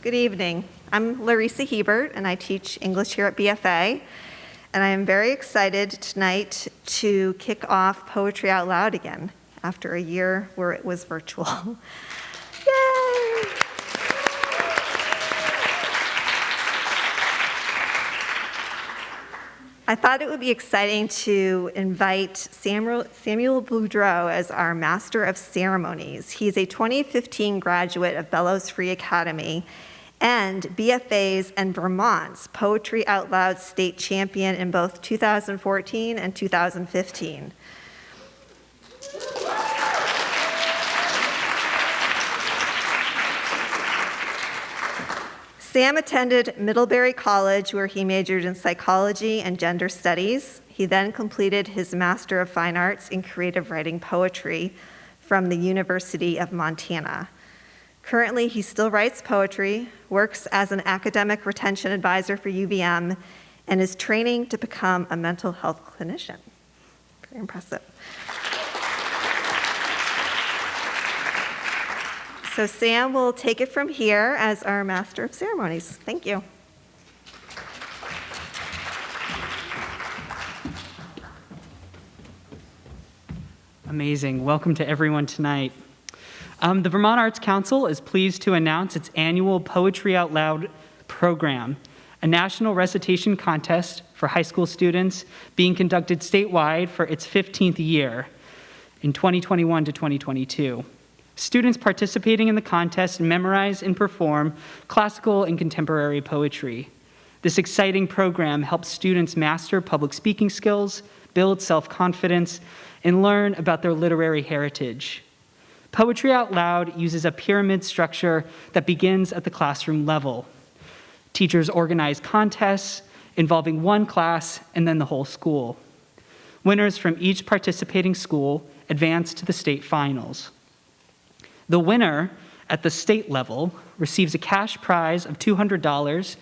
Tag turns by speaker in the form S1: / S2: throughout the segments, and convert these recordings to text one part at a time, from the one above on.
S1: Good evening. I'm Larissa Hebert, and I teach English here at BFA. And I am very excited tonight to kick off Poetry Out Loud again after a year where it was virtual. Yay! I thought it would be exciting to invite Samuel Boudreau as our Master of Ceremonies. He's a 2015 graduate of Bellows Free Academy and BFA's and Vermont's Poetry Out Loud state champion in both 2014 and 2015. Sam attended Middlebury College, where he majored in psychology and gender studies. He then completed his Master of Fine Arts in Creative Writing Poetry from the University of Montana. Currently, he still writes poetry, works as an academic retention advisor for UVM, and is training to become a mental health clinician. Very impressive. So Sam will take it from here as our Master of Ceremonies. Thank you.
S2: Amazing. Welcome to everyone tonight. The Vermont Arts Council is pleased to announce its annual Poetry Out Loud program, a national recitation contest for high school students being conducted statewide for its 15th year in 2021 to 2022. Students participating in the contest memorize and perform classical and contemporary poetry. This exciting program helps students master public speaking skills, build self-confidence, and learn about their literary heritage. Poetry Out Loud uses a pyramid structure that begins at the classroom level. Teachers organize contests involving one class and then the whole school. Winners from each participating school advance to the state finals. The winner at the state level receives a cash prize of $200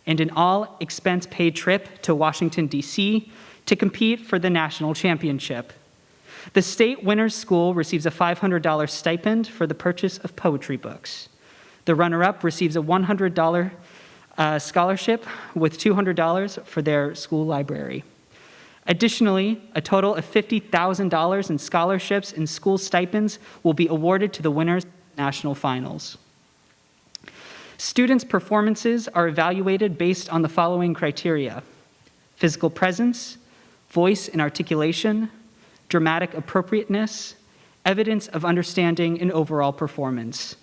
S2: and an all-expense-paid trip to Washington, D.C. to compete for the national championship. The state winner's school receives a $500 stipend for the purchase of poetry books. The runner-up receives a $100 scholarship with $200 for their school library. Additionally, a total of $50,000 in scholarships and school stipends will be awarded to the winners of the national finals. Students' performances are evaluated based on the following criteria: physical presence, voice and articulation, dramatic appropriateness, evidence of understanding, and overall performance.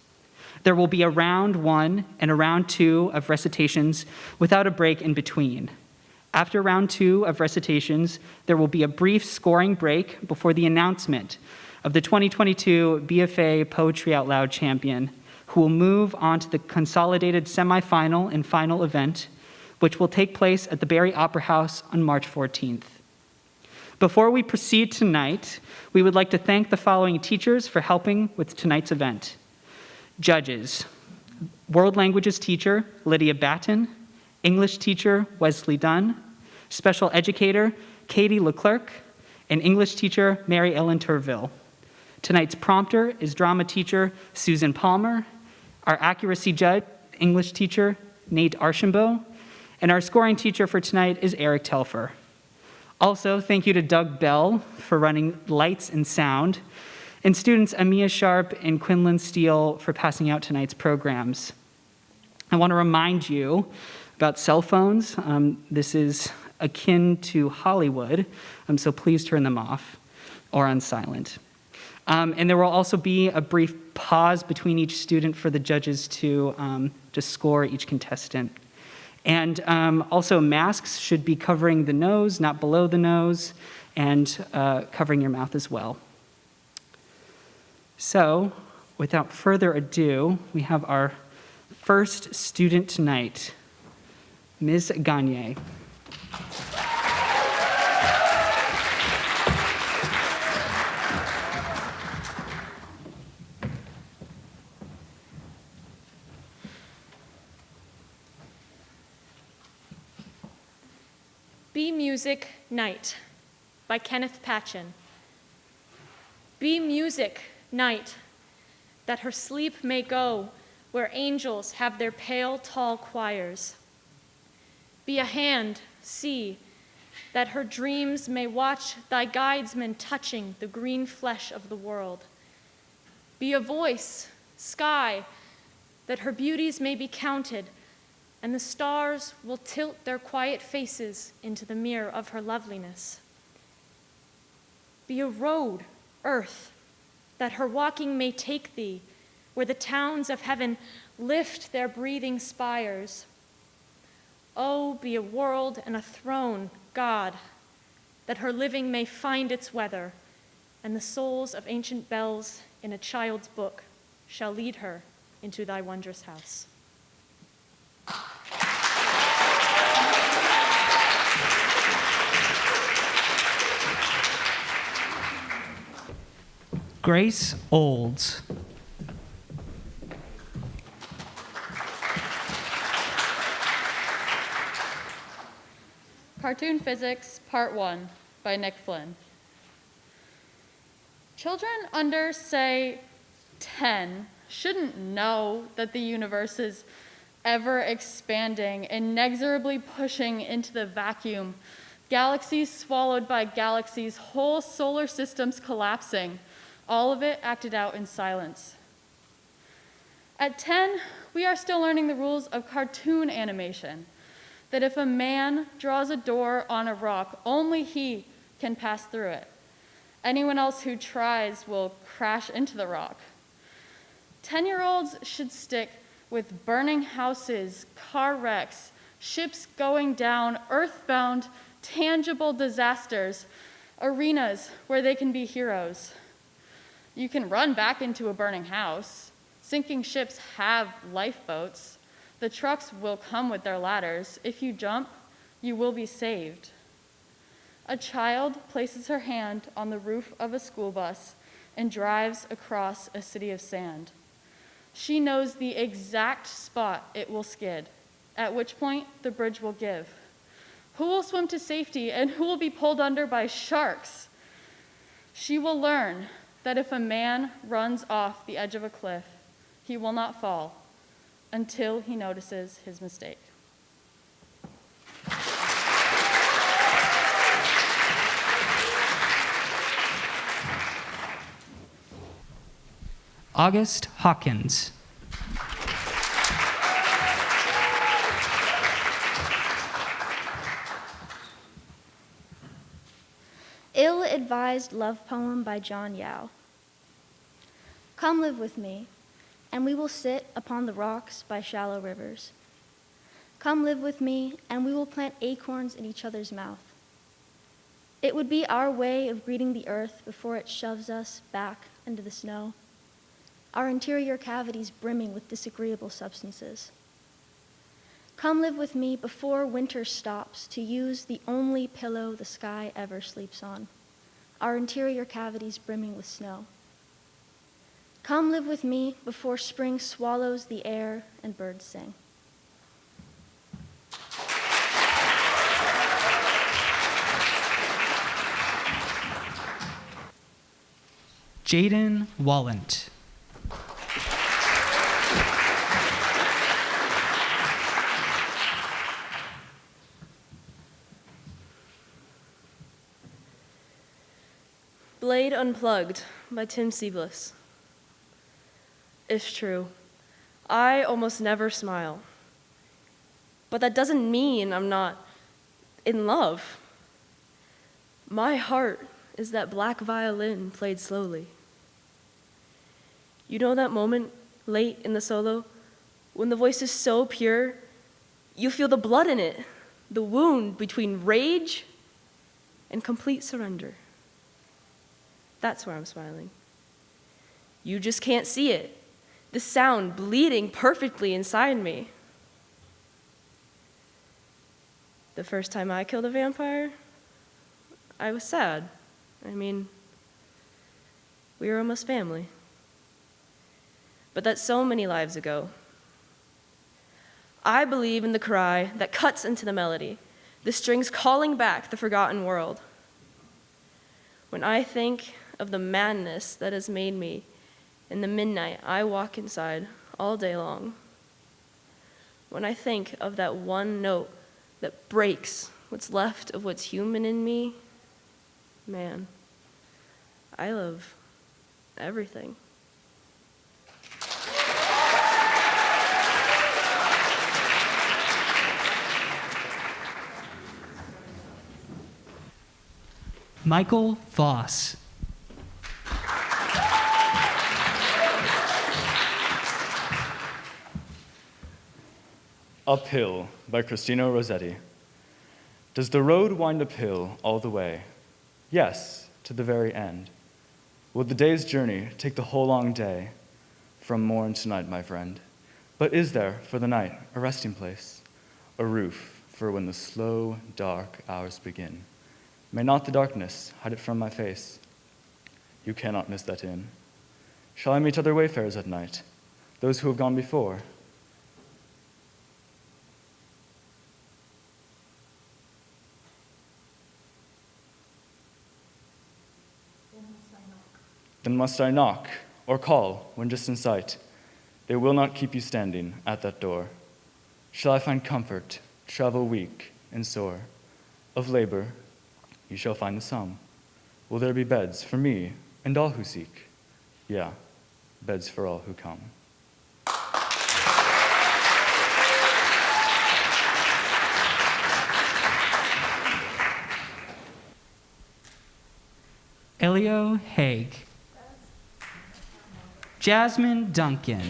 S2: There will be a round 1 and a round 2 of recitations without a break in between. After round 2 of recitations, there will be a brief scoring break before the announcement of the 2022 BFA Poetry Out Loud champion, who will move on to the consolidated semifinal and final event, which will take place at the Barry Opera House on March 14th. Before we proceed tonight, we would like to thank the following teachers for helping with tonight's event. Judges: World Languages teacher, Lydia Batten; English teacher, Wesley Dunn; special educator, Katie Leclerc; and English teacher, Mary Ellen Turville. Tonight's prompter is drama teacher, Susan Palmer; our accuracy judge, English teacher, Nate Archambault; and our scoring teacher for tonight is Eric Telfer. Also, thank you to Doug Bell for running lights and sound, and students Amia Sharp and Quinlan Steele for passing out tonight's programs. I want to remind you about cell phones. This is akin to Hollywood, so please turn them off or on silent. And there will also be a brief pause between each student for the judges to score each contestant. And also, masks should be covering the nose, not below the nose, and covering your mouth as well. So, without further ado, we have our first student tonight, Ms. Gagne.
S3: Be Music Night by Kenneth Patchen. Be music, night, that her sleep may go where angels have their pale, tall choirs. Be a hand, see, that her dreams may watch thy guidesmen touching the green flesh of the world. Be a voice, sky, that her beauties may be counted, and the stars will tilt their quiet faces into the mirror of her loveliness. Be a road, earth, that her walking may take thee, where the towns of heaven lift their breathing spires. Oh, be a world and a throne, God, that her living may find its weather, and the souls of ancient bells in a child's book shall lead her into thy wondrous house.
S2: Grace Olds.
S4: Cartoon Physics, Part 1, by Nick Flynn. Children under, say, 10 shouldn't know that the universe is ever expanding, inexorably pushing into the vacuum, galaxies swallowed by galaxies, whole solar systems collapsing, all of it acted out in silence. At 10, we are still learning the rules of cartoon animation, that if a man draws a door on a rock, only he can pass through it. Anyone else who tries will crash into the rock. 10-year-olds should stick with burning houses, car wrecks, ships going down, earthbound, tangible disasters, arenas where they can be heroes. You can run back into a burning house. Sinking ships have lifeboats. The trucks will come with their ladders. If you jump, you will be saved. A child places her hand on the roof of a school bus and drives across a city of sand. She knows the exact spot it will skid, at which point the bridge will give. Who will swim to safety and who will be pulled under by sharks? She will learn that if a man runs off the edge of a cliff, he will not fall until he notices his mistake.
S2: August Hawkins.
S5: Ill-advised love poem by John Yao. Come live with me, and we will sit upon the rocks by shallow rivers. Come live with me, and we will plant acorns in each other's mouth. It would be our way of greeting the earth before it shoves us back into the snow, our interior cavities brimming with disagreeable substances. Come live with me before winter stops to use the only pillow the sky ever sleeps on, our interior cavities brimming with snow. Come live with me before spring swallows the air and birds sing.
S2: Jaden Wallant.
S6: Blade Unplugged by Tim Sieblis. It's true, I almost never smile. But that doesn't mean I'm not in love. My heart is that black violin played slowly. You know that moment late in the solo when the voice is so pure, you feel the blood in it, the wound between rage and complete surrender. That's where I'm smiling. You just can't see it. The sound bleeding perfectly inside me. The first time I killed a vampire, I was sad. I mean, we were almost family. But that's so many lives ago. I believe in the cry that cuts into the melody, the strings calling back the forgotten world. When I think of the madness that has made me, in the midnight I walk inside, all day long. When I think of that one note that breaks what's left of what's human in me, man, I love everything.
S2: Michael Voss.
S7: Uphill by Christina Rossetti. Does the road wind uphill all the way? Yes, to the very end. Will the day's journey take the whole long day? From morn to night, my friend. But is there, for the night, a resting place? A roof for when the slow, dark hours begin? May not the darkness hide it from my face? You cannot miss that inn. Shall I meet other wayfarers at night? Those who have gone before? Then must I knock or call when just in sight? They will not keep you standing at that door. Shall I find comfort, travel weak and sore? Of labor, you shall find the sum. Will there be beds for me and all who seek? Yeah, beds for all who come.
S2: Elio Haig. Jasmine Duncan.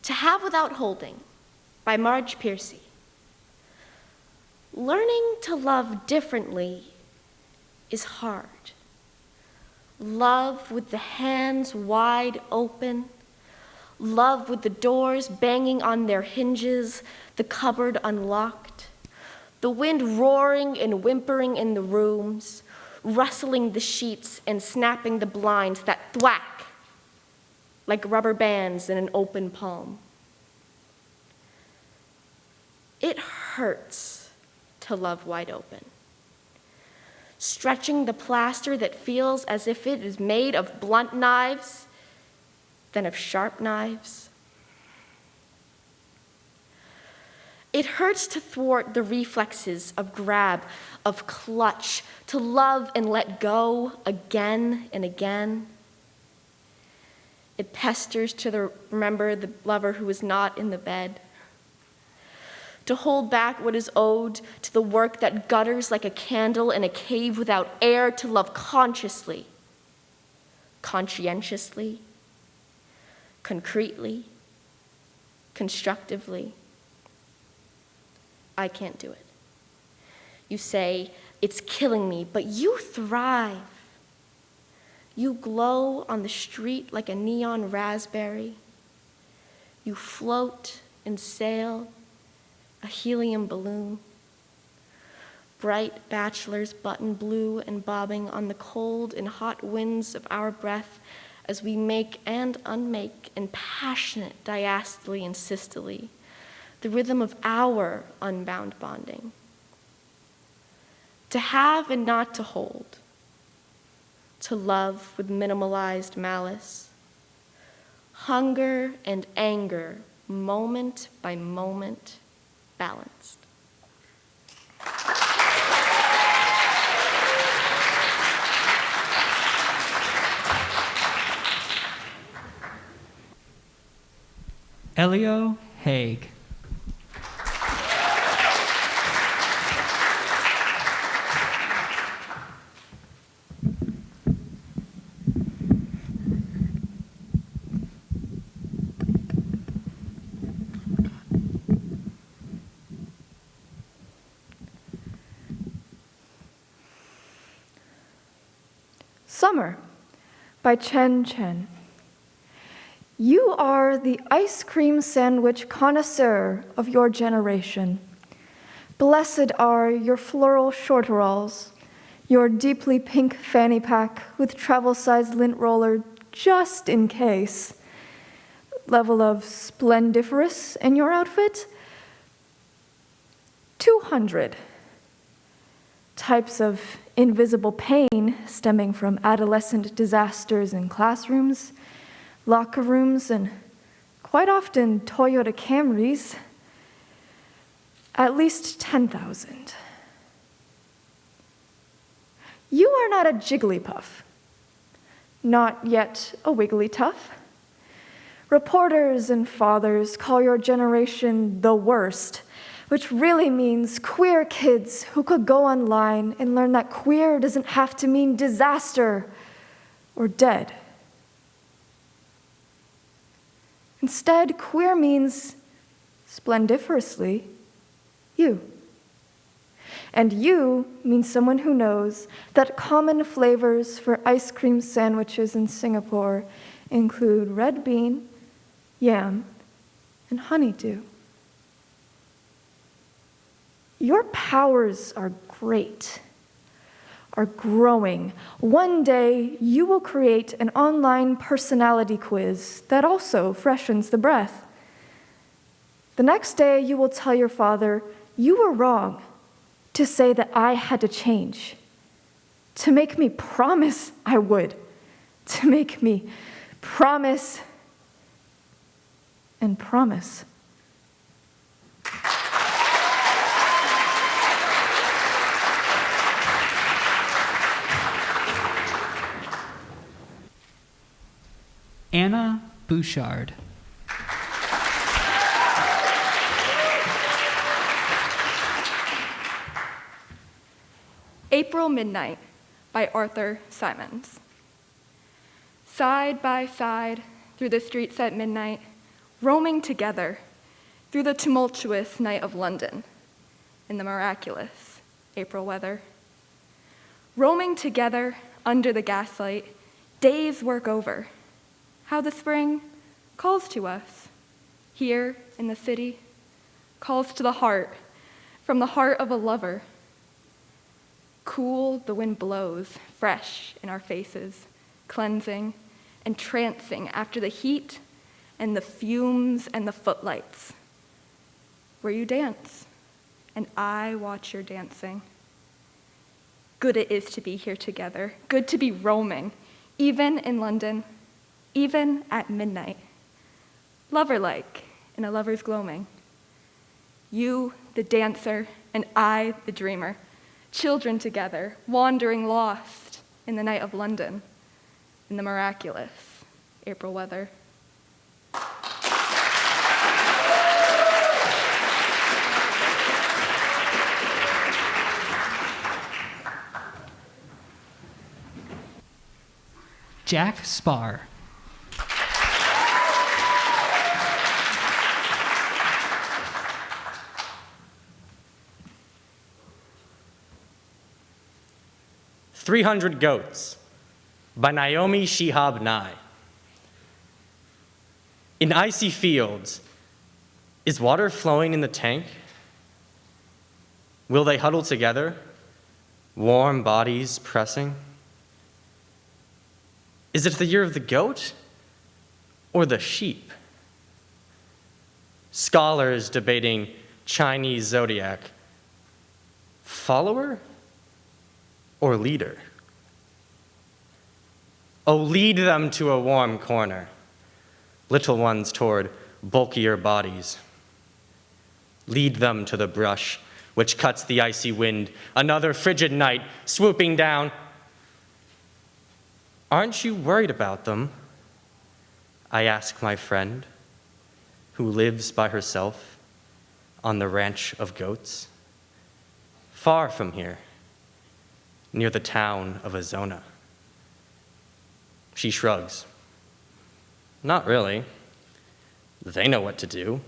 S8: To Have Without Holding by Marge Piercy. Learning to love differently is hard. Love with the hands wide open, love with the doors banging on their hinges, the cupboard unlocked, the wind roaring and whimpering in the rooms, rustling the sheets and snapping the blinds that thwack like rubber bands in an open palm. It hurts to love wide open, stretching the plaster that feels as if it is made of blunt knives, then of sharp knives. It hurts to thwart the reflexes of grab, of clutch, to love and let go again and again. It pesters to remember the lover who is not in the bed, to hold back what is owed to the work that gutters like a candle in a cave without air, to love consciously, conscientiously, concretely, constructively. I can't do it. You say, it's killing me, but you thrive. You glow on the street like a neon raspberry. You float and sail, a helium balloon. Bright bachelors button blue and bobbing on the cold and hot winds of our breath as we make and unmake in passionate diastole and systole, the rhythm of our unbound bonding. To have and not to hold, to love with minimalized malice, hunger and anger, moment by moment, balanced.
S2: Elio Haig.
S9: Summer by Chen. You are the ice cream sandwich connoisseur of your generation. Blessed are your floral shorteralls, your deeply pink fanny pack with travel-sized lint roller just in case. Level of splendiferous in your outfit? 200. types of invisible pain stemming from adolescent disasters in classrooms, locker rooms, and quite often Toyota Camrys, at least 10,000. You are not a Jigglypuff, not yet a Wigglytuff. Reporters and fathers call your generation the worst, which really means queer kids who could go online and learn that queer doesn't have to mean disaster or dead. Instead, queer means splendiferously you. And you means someone who knows that common flavors for ice cream sandwiches in Singapore include red bean, yam, and honeydew. Your powers are great, are growing. One day, you will create an online personality quiz that also freshens the breath. The next day, you will tell your father, you were wrong to say that I had to change, to make me promise I would, to make me promise and promise.
S2: Anna Bouchard.
S10: April Midnight by Arthur Symons. Side by side through the streets at midnight, roaming together through the tumultuous night of London in the miraculous April weather. Roaming together under the gaslight, days work over. How the spring calls to us here in the city, calls to the heart from the heart of a lover. Cool, the wind blows, fresh in our faces, cleansing, entrancing after the heat and the fumes and the footlights. Where you dance, and I watch your dancing. Good it is to be here together, good to be roaming, even in London, even at midnight. Lover-like, in a lover's gloaming. You, the dancer, and I, the dreamer. Children together, wandering lost in the night of London, in the miraculous April weather.
S2: Jack Spar.
S11: "300 Goats" by Naomi Shihab. In icy fields, is water flowing in the tank? Will they huddle together, warm bodies pressing? Is it the year of the goat or the sheep? Scholars debating Chinese zodiac, follower or leader? Oh, lead them to a warm corner, little ones toward bulkier bodies. Lead them to the brush which cuts the icy wind, another frigid night swooping down. Aren't you worried about them? I ask my friend, who lives by herself on the ranch of goats, far from here, near the town of Azona. She shrugs. Not really. They know what to do.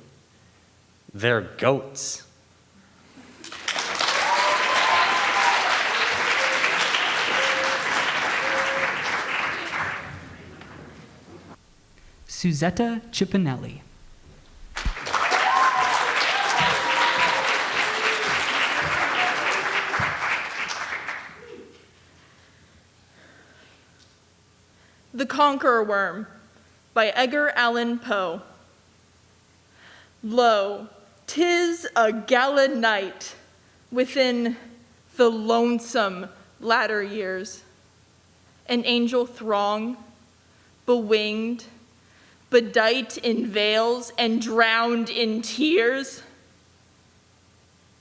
S11: They're goats.
S2: Susetta Cipanelli.
S12: The Conqueror Worm by Edgar Allan Poe. Lo, 'tis a gala night within the lonesome latter years, an angel throng, bewinged, bedight in veils and drowned in tears.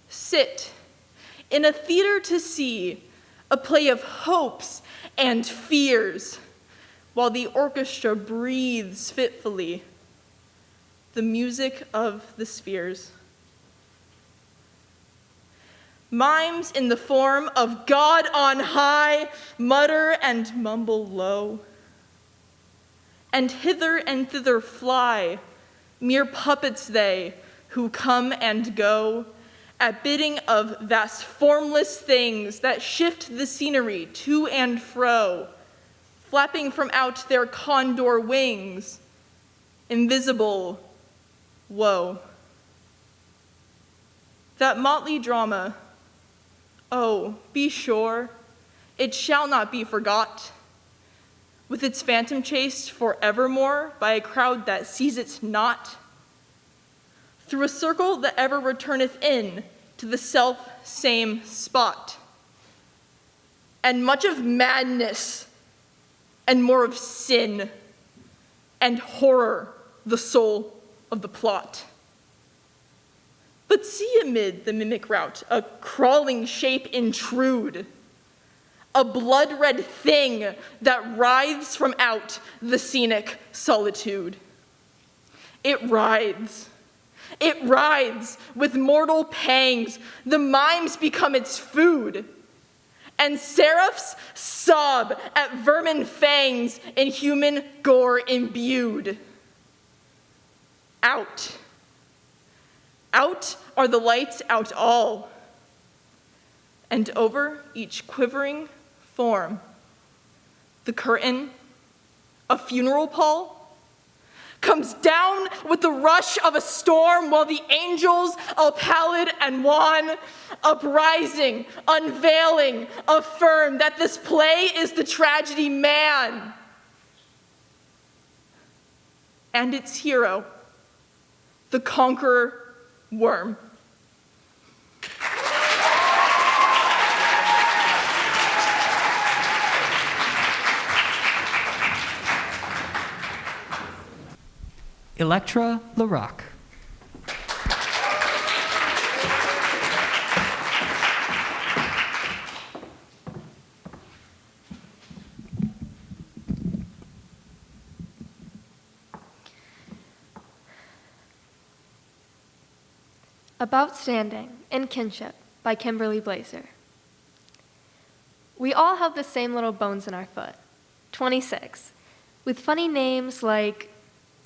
S12: Sit in a theater to see a play of hopes and fears, while the orchestra breathes fitfully the music of the spheres. Mimes in the form of God on high mutter and mumble low, and hither and thither fly, mere puppets they, who come and go, at bidding of vast formless things that shift the scenery to and fro, flapping from out their condor wings, invisible woe. That motley drama, oh, be sure, it shall not be forgot, with its phantom chased forevermore by a crowd that sees it not, through a circle that ever returneth in to the self-same spot. And much of madness, and more of sin, and horror, the soul of the plot. But see amid the mimic rout a crawling shape intrude, a blood-red thing that writhes from out the scenic solitude. It writhes with mortal pangs, the mimes become its food, and seraphs sob at vermin fangs in human gore imbued. Out are the lights out all, and over each quivering form, the curtain, a funeral pall, comes down with the rush of a storm, while the angels, all pallid and wan, uprising, unveiling, affirm that this play is the tragedy man. And its hero, the conqueror worm.
S2: Elektra, lorac.
S13: About Standing in Kinship by Kimberly Blazer. We all have the same little bones in our foot, 26, with funny names like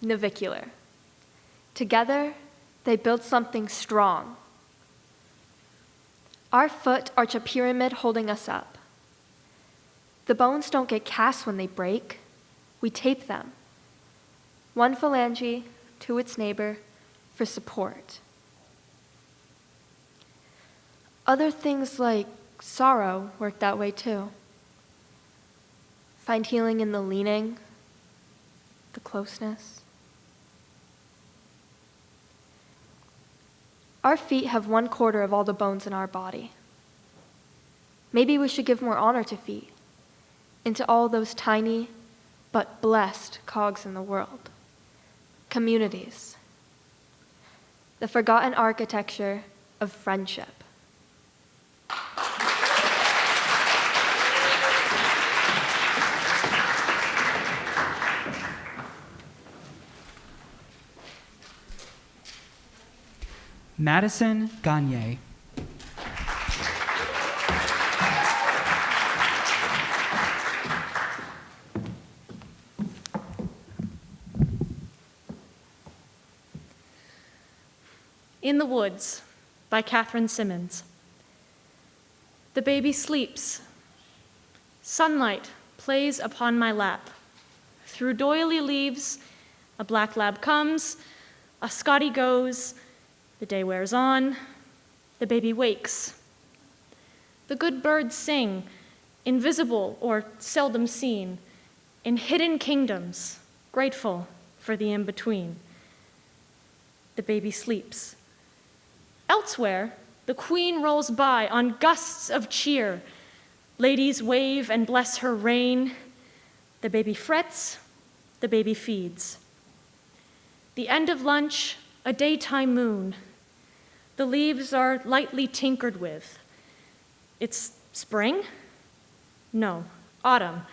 S13: navicular. Together, they build something strong. Our foot arch a pyramid holding us up. The bones don't get cast when they break. We tape them, one phalange to its neighbor for support. Other things like sorrow work that way too. Find healing in the leaning, the closeness. Our feet have 1/4 of all the bones in our body. Maybe we should give more honor to feet, into all those tiny but blessed cogs in the world. Communities. The forgotten architecture of friendship.
S2: Madison Gagne.
S3: In the Woods by Catherine Simmons. The baby sleeps. Sunlight plays upon my lap. Through doily leaves, a black lab comes, a Scotty goes, the day wears on, the baby wakes. The good birds sing, invisible or seldom seen, in hidden kingdoms, grateful for the in-between. The baby sleeps. Elsewhere, The queen rolls by on gusts of cheer. Ladies wave and bless her reign. The baby frets, the baby feeds. The end of lunch, a daytime moon. The leaves are lightly tinkered with. It's spring? No, autumn.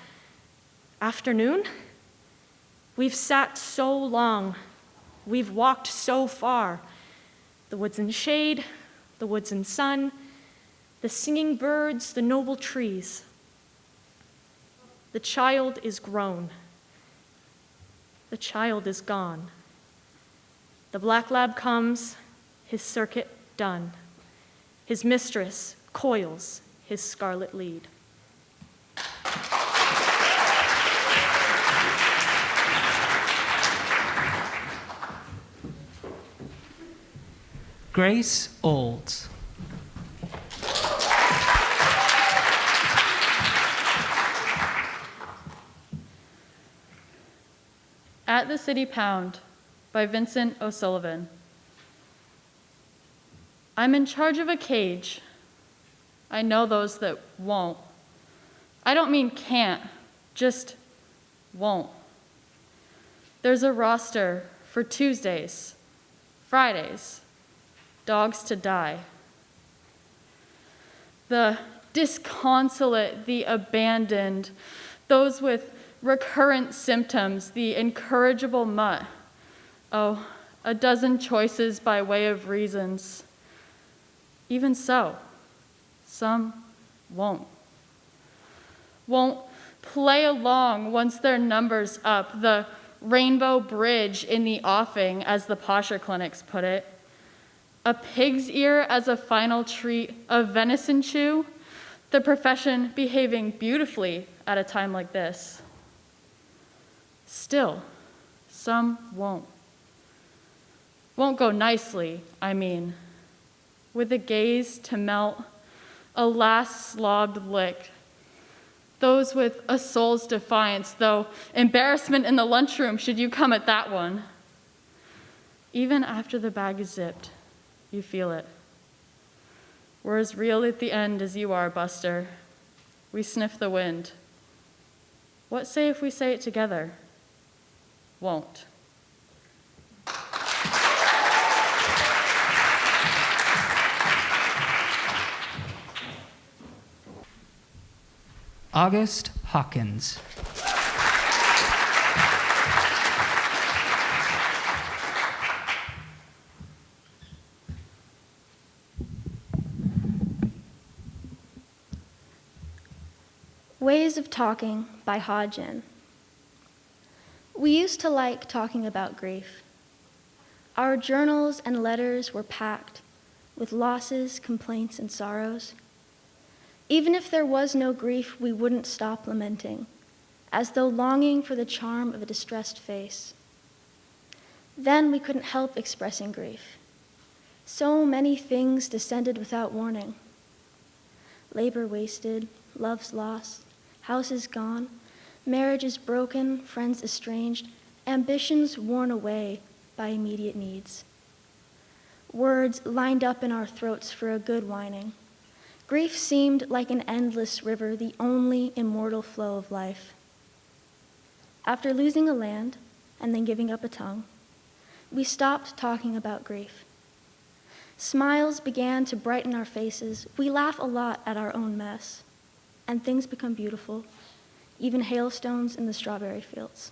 S3: Afternoon? We've sat so long. We've walked so far. The woods in shade, the woods in sun, the singing birds, the noble trees. The child is grown. The child is gone. The black lab comes, his circuit done. His mistress coils his scarlet lead.
S2: Grace Olds.
S4: At the City Pound by Vincent O'Sullivan. I'm in charge of a cage. I know those that won't. I don't mean can't, just won't. There's a roster for Tuesdays, Fridays, dogs to die. The disconsolate, the abandoned, those with recurrent symptoms, the incorrigible mutt. Oh, a dozen choices by way of reasons. Even so, some won't. Won't play along once their number's up, the rainbow bridge in the offing, as the posher clinics put it. A pig's ear as a final treat, a venison chew, the profession behaving beautifully at a time like this. Still, some won't. Won't go nicely, I mean, with a gaze to melt, a last slobbed lick. Those with a soul's defiance, though embarrassment in the lunchroom should you come at that one. Even after the bag is zipped, you feel it. We're as real at the end as you are, Buster. We sniff the wind. What say if we say it together? Won't.
S2: August Hawkins.
S5: Ways of Talking by Chen. We used to like talking about grief. Our journals and letters were packed with losses, complaints, and sorrows. Even if there was no grief, we wouldn't stop lamenting, as though longing for the charm of a distressed face. Then we couldn't help expressing grief. So many things descended without warning. Labor wasted, love's lost, houses gone, marriages broken, friends estranged, ambitions worn away by immediate needs. Words lined up in our throats for a good whining. Grief seemed like an endless river, the only immortal flow of life. After losing a land and then giving up a tongue, we stopped talking about grief. Smiles began to brighten our faces. We laugh a lot at our own mess, and things become beautiful, even hailstones in the strawberry fields.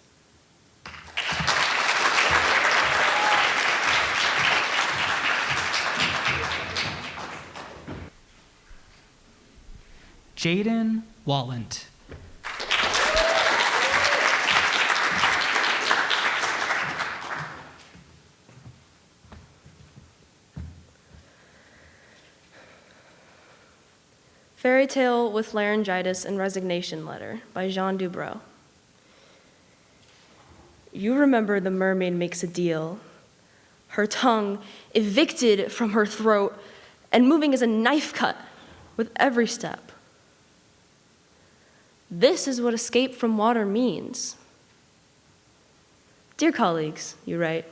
S2: Jaden Wallant.
S6: Fairy Tale with Laryngitis and Resignation Letter by Jean Dubrow. You remember the mermaid makes a deal, her tongue evicted from her throat and moving as a knife cut with every step. This is what escape from water means. Dear colleagues, you write,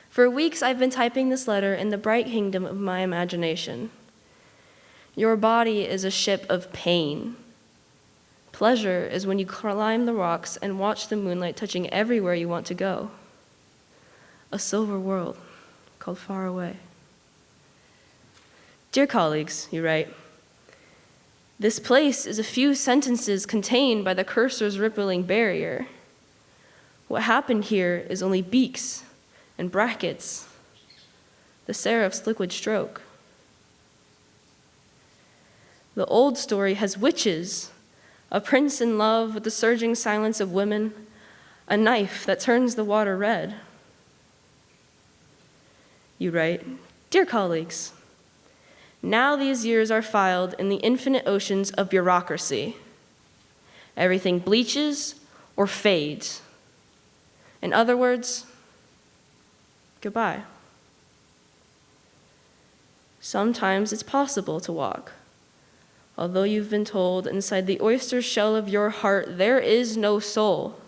S6: for weeks I've been typing this letter in the bright kingdom of my imagination. Your body is a ship of pain. Pleasure is when you climb the rocks and watch the moonlight touching everywhere you want to go. A silver world called far away. Dear colleagues, you write, this place is a few sentences contained by the cursor's rippling barrier. What happened here is only beaks and brackets, the serif's liquid stroke. The old story has witches, a prince in love with the surging silence of women, a knife that turns the water red. You write, dear colleagues, now these years are filed in the infinite oceans of bureaucracy. Everything bleaches or fades. In other words, goodbye. Sometimes it's possible to walk, although you've been told inside the oyster shell of your heart there is no soul.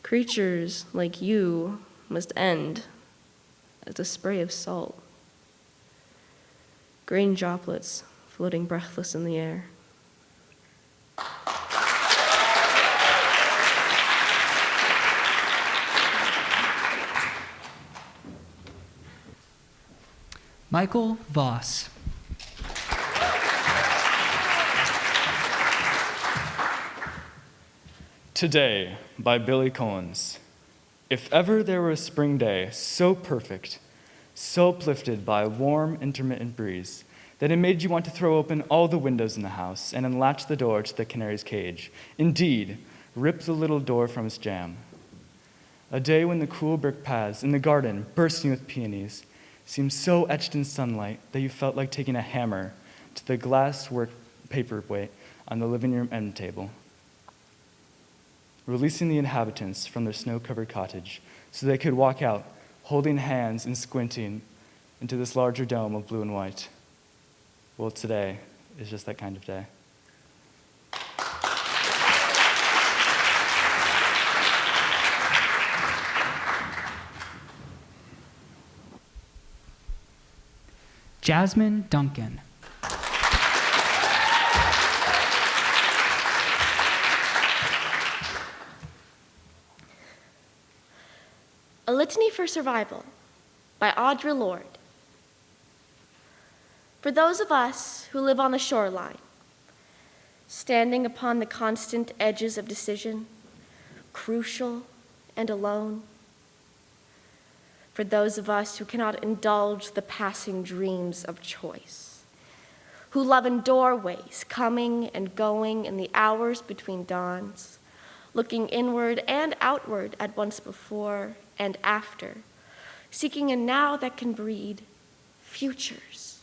S6: Creatures like you must end as a spray of salt. Grain droplets floating breathless in the air.
S2: Michael Voss.
S7: Today, by Billy Collins. If ever there were a spring day so perfect, so uplifted by a warm, intermittent breeze, that it made you want to throw open all the windows in the house and unlatch the door to the canary's cage. Indeed, rip the little door from its jamb. A day when the cool brick paths in the garden, bursting with peonies, seemed so etched in sunlight that you felt like taking a hammer to the glass work paperweight on the living room end table, releasing the inhabitants from their snow-covered cottage so they could walk out, holding hands and squinting into this larger dome of blue and white. Well, today is just that kind of day.
S2: Jasmine Duncan.
S8: A Litany for Survival by Audre Lorde. For those of us who live on the shoreline, standing upon the constant edges of decision, crucial and alone. For those of us who cannot indulge the passing dreams of choice, who love in doorways, coming and going in the hours between dawns, looking inward and outward at once before and after, seeking a now that can breed futures,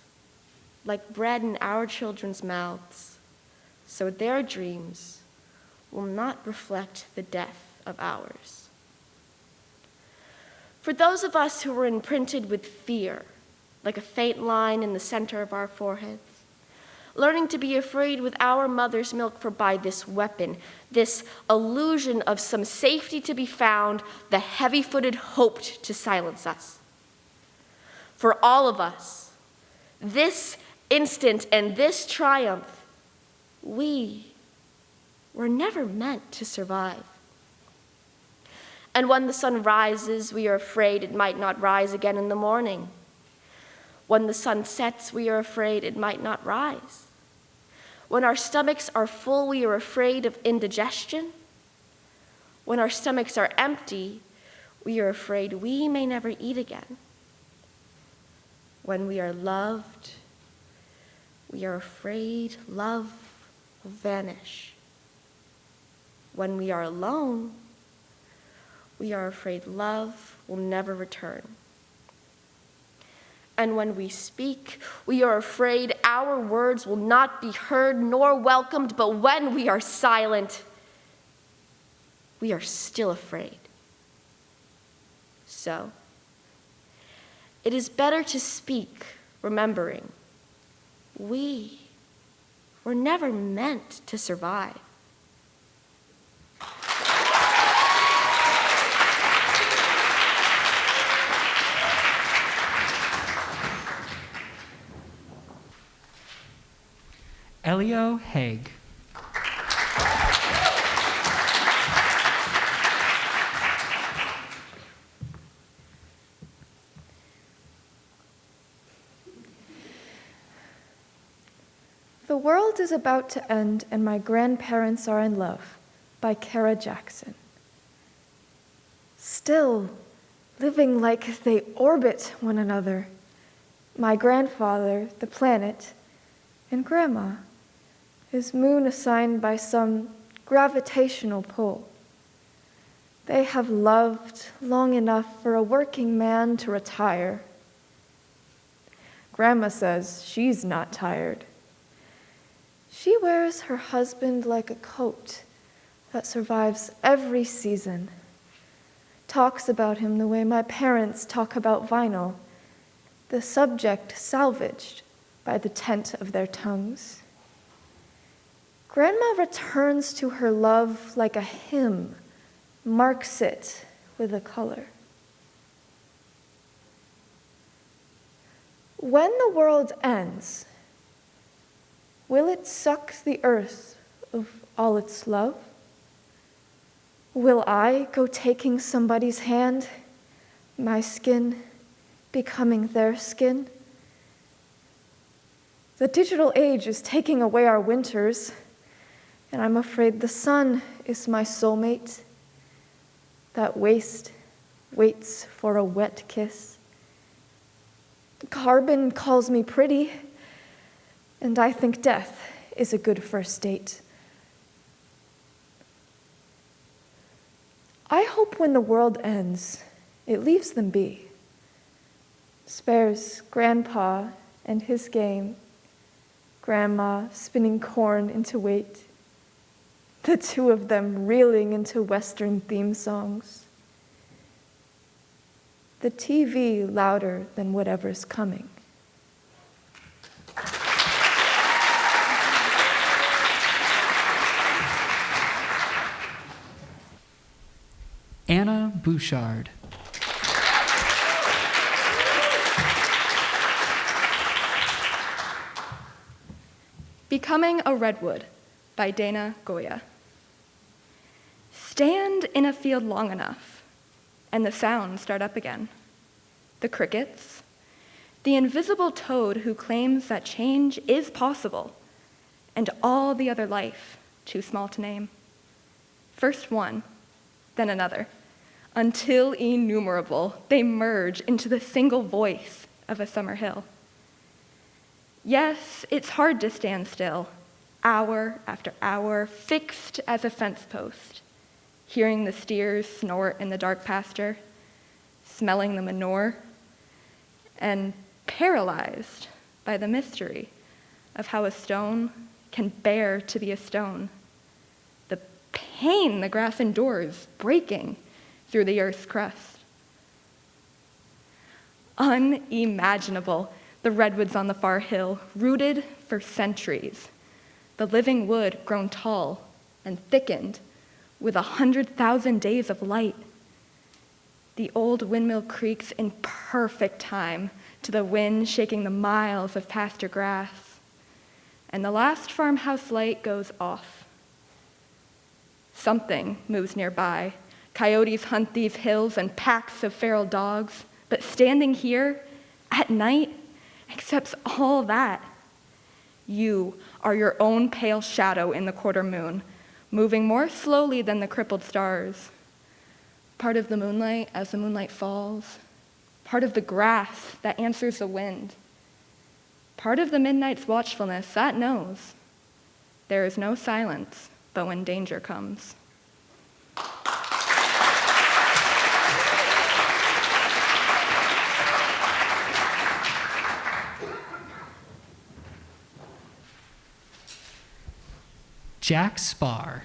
S8: like bread in our children's mouths, so their dreams will not reflect the death of ours. For those of us who were imprinted with fear, like a faint line in the center of our foreheads, learning to be afraid with our mother's milk, for by this weapon, this illusion of some safety to be found, the heavy-footed hoped to silence us. For all of us, this instant and this triumph, we were never meant to survive. And when the sun rises, we are afraid it might not rise again in the morning. When the sun sets, we are afraid it might not rise. When our stomachs are full, we are afraid of indigestion. When our stomachs are empty, we are afraid we may never eat again. When we are loved, we are afraid love will vanish. When we are alone, we are afraid love will never return. And when we speak, we are afraid our words will not be heard nor welcomed, but when we are silent, we are still afraid. So, it is better to speak, remembering we were never meant to survive.
S2: Elio Haig.
S9: The World is About to End and My Grandparents Are in Love by Kara Jackson. Still, living like they orbit one another, my grandfather, the planet, and Grandma, his moon assigned by some gravitational pull. They have loved long enough for a working man to retire. Grandma says she's not tired. She wears her husband like a coat that survives every season, talks about him the way my parents talk about vinyl, the subject salvaged by the tent of their tongues. Grandma returns to her love like a hymn, marks it with a color. When the world ends, will it suck the earth of all its love? Will I go taking somebody's hand, my skin becoming their skin? The digital age is taking away our winters, and I'm afraid the sun is my soulmate. That waste waits for a wet kiss. Carbon calls me pretty, and I think death is a good first date. I hope when the world ends, it leaves them be. Spares Grandpa and his game, Grandma spinning corn into weight, the two of them reeling into Western theme songs, the TV louder than whatever's coming.
S2: Anna Bouchard.
S10: Becoming a Redwood by Dana Goya. Stand in a field long enough, and the sounds start up again. The crickets, the invisible toad who claims that change is possible, and all the other life too small to name. First one, then another, until innumerable, they merge into the single voice of a summer hill. Yes, it's hard to stand still, hour after hour, fixed as a fence post, hearing the steers snort in the dark pasture, smelling the manure, and paralyzed by the mystery of how a stone can bear to be a stone, the pain the grass endures breaking through the earth's crust. Unimaginable, the redwoods on the far hill, rooted for centuries, the living wood grown tall and thickened with 100,000 days of light. The old windmill creaks in perfect time to the wind shaking the miles of pasture grass, and the last farmhouse light goes off. Something moves nearby. Coyotes hunt these hills and packs of feral dogs, but standing here at night accepts all that. You are your own pale shadow in the quarter moon, moving more slowly than the crippled stars. Part of the moonlight as the moonlight falls, part of the grass that answers the wind, part of the midnight's watchfulness that knows there is no silence but when danger comes.
S2: Jack Spar.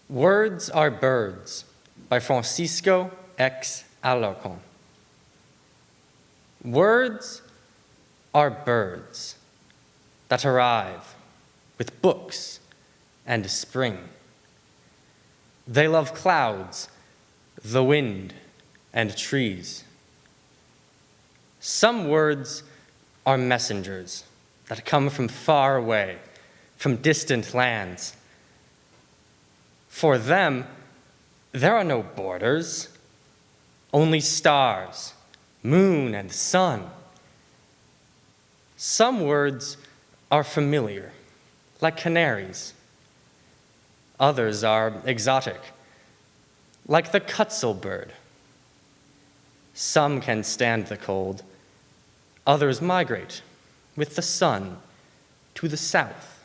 S11: Words Are Birds by Francisco X. Alarcon. Words are birds that arrive with books and spring. They love clouds the wind and trees. Some words are messengers that come from far away, from distant lands. For them, there are no borders, only stars, moon, and sun. Some words are familiar, like canaries. Others are exotic, like the Quetzal bird. Some can stand the cold, others migrate with the sun to the south.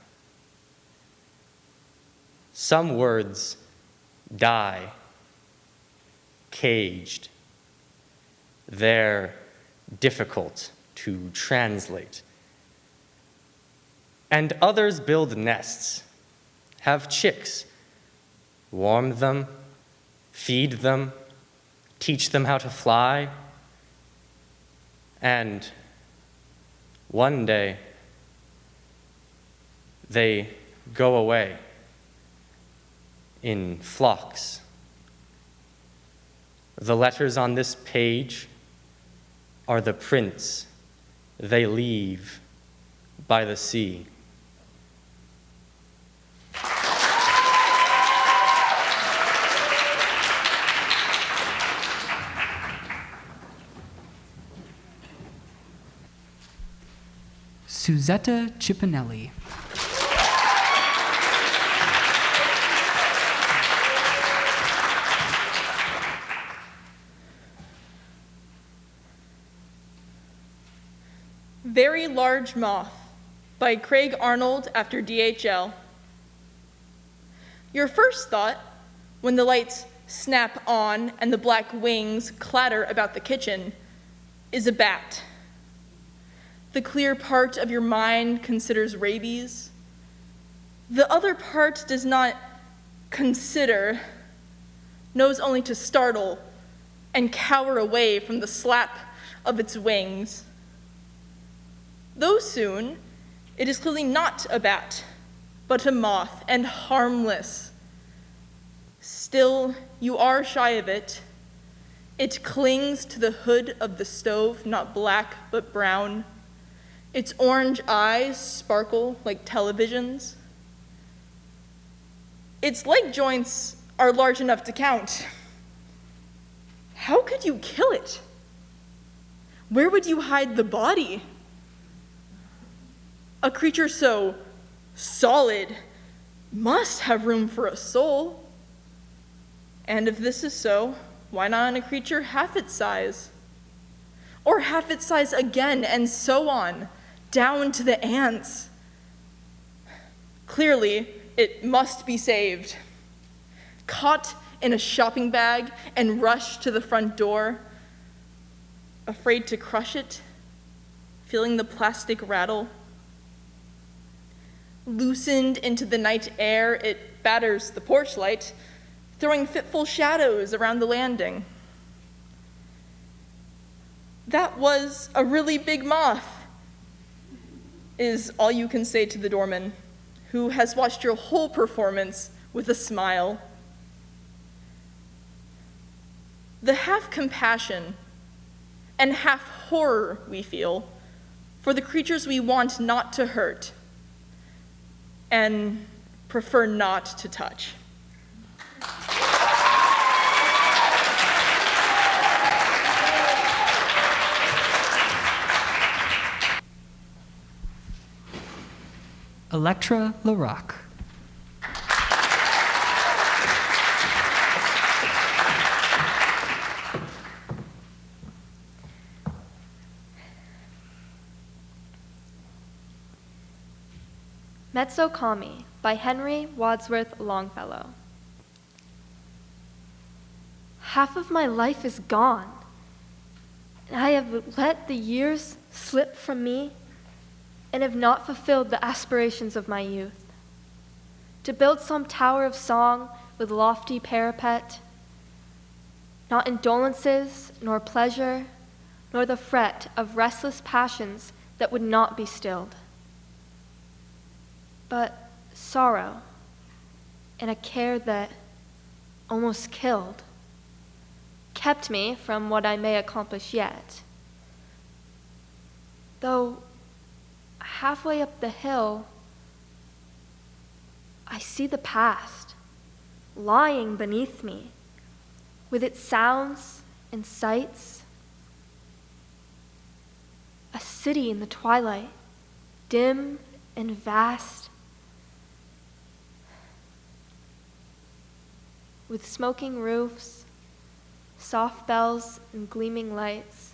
S11: Some words die, caged. They're difficult to translate. And others build nests, have chicks, warm them, feed them, teach them how to fly, and one day they go away in flocks. The letters on this page are the prints they leave by the sea.
S2: Susetta Cipanelli.
S12: Very Large Moth by Craig Arnold after DHL. Your first thought, when the lights snap on and the black wings clatter about the kitchen, is a bat. The clear part of your mind considers rabies. The other part does not consider, knows only to startle and cower away from the slap of its wings. Though soon, it is clearly not a bat, but a moth, and harmless. Still, you are shy of it. It clings to the hood of the stove, not black, but brown. Its orange eyes sparkle like televisions. Its leg joints are large enough to count. How could you kill it? Where would you hide the body? A creature so solid must have room for a soul. And if this is so, why not in a creature half its size? Or half its size again, and so on, down to the ants. Clearly, it must be saved. Caught in a shopping bag and rushed to the front door, afraid to crush it, feeling the plastic rattle. Loosened into the night air, it batters the porch light, throwing fitful shadows around the landing. That was a really big moth, is all you can say to the doorman, who has watched your whole performance with a smile. The half compassion and half horror we feel for the creatures we want not to hurt and prefer not to touch.
S2: Elektra lorac.
S13: Mezokami by Henry Wadsworth Longfellow. Half of my life is gone, and I have let the years slip from me and have not fulfilled the aspirations of my youth. To build some tower of song with lofty parapet, not indolences, nor pleasure, nor the fret of restless passions that would not be stilled, but sorrow and a care that almost killed, kept me from what I may accomplish yet. Though halfway up the hill, I see the past lying beneath me, with its sounds and sights. A city in the twilight, dim and vast, with smoking roofs, soft bells, and gleaming lights.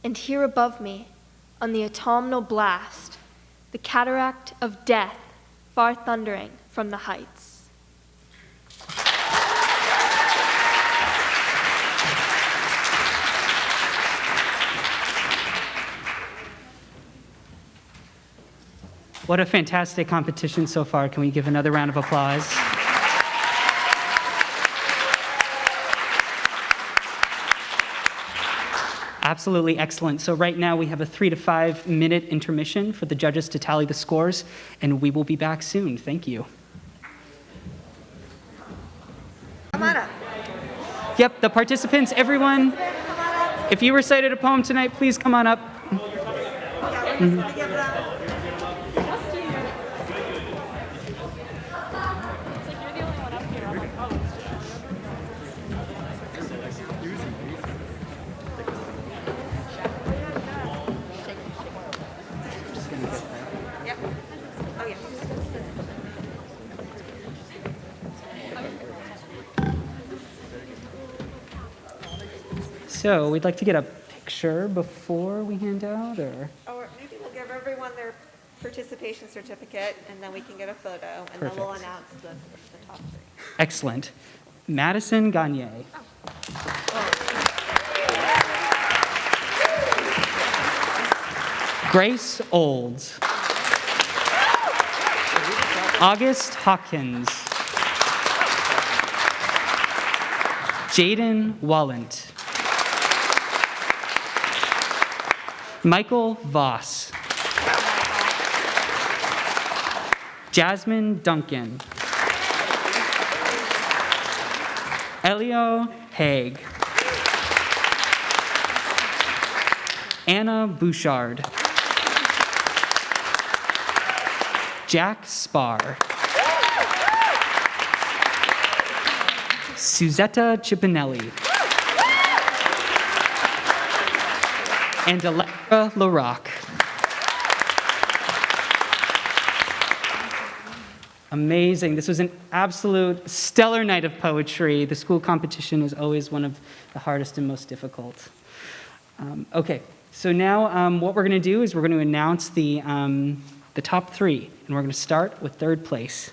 S13: And here above me, on the autumnal blast, the cataract of death far thundering from the heights.
S2: What a fantastic competition so far. Can we give another round of applause? Absolutely excellent. So right now we have a 3 to 5 minute intermission for the judges to tally the scores, and we will be back soon. Thank you.
S1: Come on up.
S2: Yep, the participants, everyone, if you recited a poem tonight, please come on up. So we'd like to get a picture before we hand out, or
S1: maybe we'll give everyone their participation certificate, and then we can get a photo, and then we'll announce the top 3.
S2: excellent. Madison Gagne. Grace Olds. August Hawkins. Jaden Wallant. Michael Voss. Jasmine Duncan. Elio Haig. Anna Bouchard. Jack Spar. Susetta Cipanelli. And Elektra Lorac. Amazing. This was an absolute stellar night of poetry. The school competition is always one of the hardest and most difficult. Okay, so now what we're going to do is we're going to announce the top 3, and we're going to start with third place.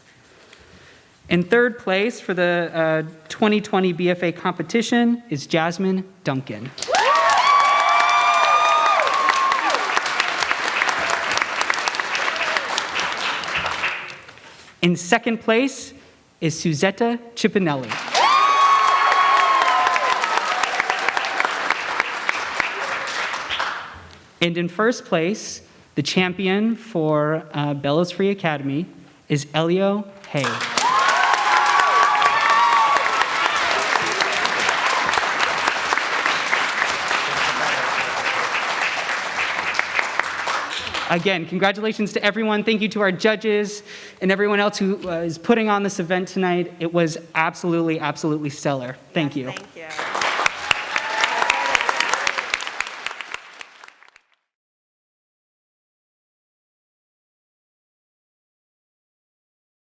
S2: In third place for the 2020 BFA competition is Jasmine Duncan. In second place is Susetta Cipanelli. And in first place, the champion for Bellows Free Academy is Elio Hay. Again, congratulations to everyone. Thank you to our judges and everyone else who is putting on this event tonight. It was absolutely, absolutely stellar. Thank you.
S1: Thank you.